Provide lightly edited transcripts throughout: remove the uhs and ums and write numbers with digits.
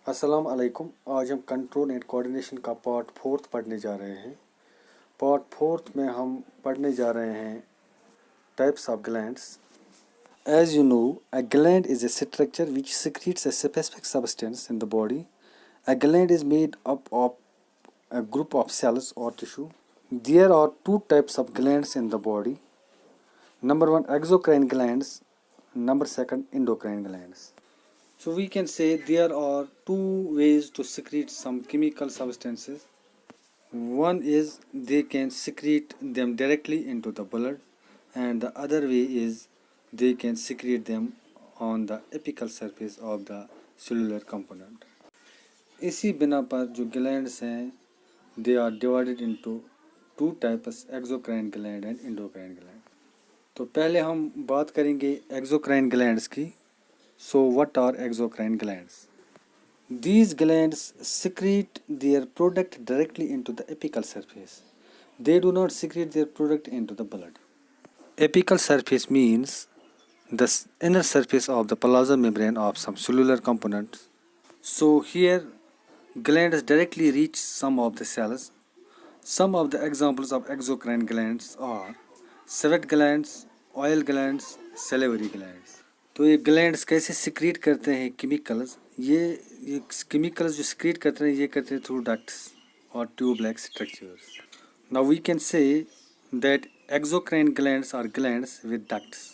अस्सलाम वालेकुम। आज हम कंट्रोल एंड कोऑर्डिनेशन का पार्ट 4 पढ़ने जा रहे हैं। पार्ट 4 में हम पढ़ने जा रहे हैं types of glands. As you know, a gland is a structure which secretes a specific substance in the body. A gland is made up of a group of cells or tissue. There are two types of glands in the body. Number one, exocrine glands. Number second, endocrine glands. So we can say there are two ways to secrete some chemical substances. One is they can secrete them directly into the blood, and the other way is they can secrete them on the apical surface of the cellular component. इसी बिना पर जो glands हैं they are divided into two types, exocrine gland and endocrine gland. तो पहले हम बात करेंगे exocrine glands की. So what are exocrine glands? These glands secrete their product directly into the apical surface. They do not secrete their product into the blood. Apical surface means the inner surface of the plasma membrane of some cellular components. So here glands directly reach some of the cells. Some of the examples of exocrine glands are sweat glands, oil glands, salivary glands. तो ये glands कैसे secrete करते हैं chemicals, ये chemicals जो secrete करते हैं ये करते हैं थ्रू डक्ट्स और tube like structures. Now we can say that exocrine glands are glands with ducts.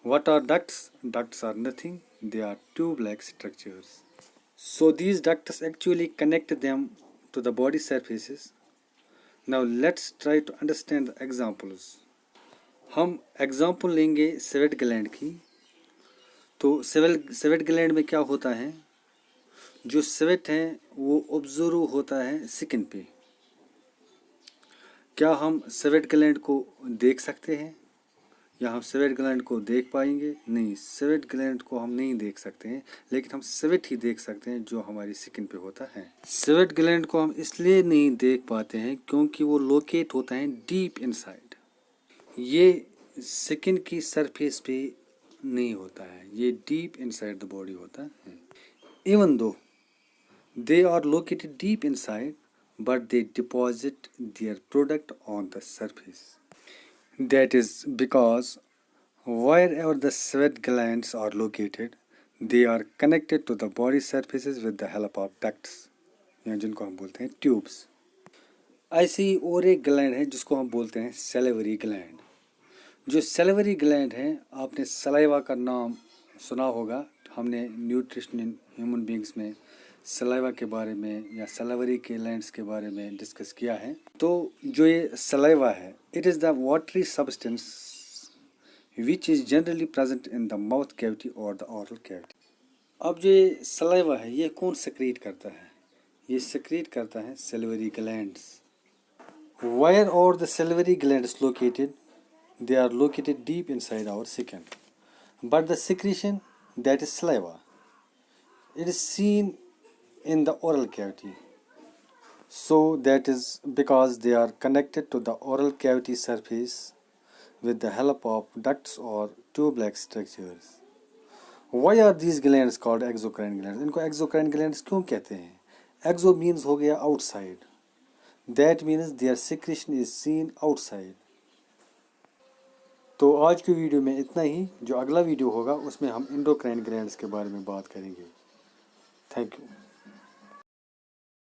What are ducts? Ducts are nothing, they are tube like structures. So these ducts actually connect them to the body surfaces. Now let's try to understand the examples. हम example लेंगे sweat gland की. तो sweat gland में क्या होता है, जो sweat है वो ऑब्जर्व होता है स्किन पे. क्या हम स्वेट ग्लैंड को देख सकते हैं या हम स्वेट ग्लैंड को देख पाएंगे? नहीं, स्वेट ग्लैंड को हम नहीं देख सकते हैं, लेकिन हम स्वेट ही देख सकते हैं जो हमारी स्किन पे होता है. स्वेट ग्लैंड को हम इसलिए नहीं देख पाते हैं क्योंकि वो लोकेट होता है डीप इनसाइड. ये स्किन की सरफेस पे नहीं होता है, ये डीप इनसाइड द बॉडी होता है. Even though they are located deep inside but they deposit their product on the surface. That is because wherever the sweat glands are located they are connected to the body surfaces with the help of ducts, या जिनको हम बोलते हैं tubes. ऐसे ही और एक gland है जिसको हम बोलते हैं सैलिवरी ग्लैंड. जो सैलिवरी ग्लैंड है, आपने सलाइवा का नाम सुना होगा. हमने न्यूट्रिशन इन ह्यूमन बींग्स में सलाइवा के बारे में या सैलिवरी के ग्लैंड्स के बारे में डिस्कस किया है. तो जो ये सलाइवा है, it is the watery substance which is generally present in the mouth cavity और द ओरल कैविटी. अब जो ये सलाइवा है ये कौन सेक्रेट करता है? ये सेक्रेट करता है salivary glands. Where are the salivary glands located? They are located deep inside our skin. But the secretion, that is saliva, it is seen in the oral cavity. So that is because they are connected to the oral cavity surface with the help of ducts or tube-like structures. Why are these glands called exocrine glands? इनको exocrine glands क्यों कहते हैं? Exo means हो गया outside. That means their secretion is seen outside. तो आज की video में इतना ही. जो अगला वीडियो होगा उसमें हम एंडोक्राइन ग्लैंड्स के बारे में बात करेंगे. Thank you.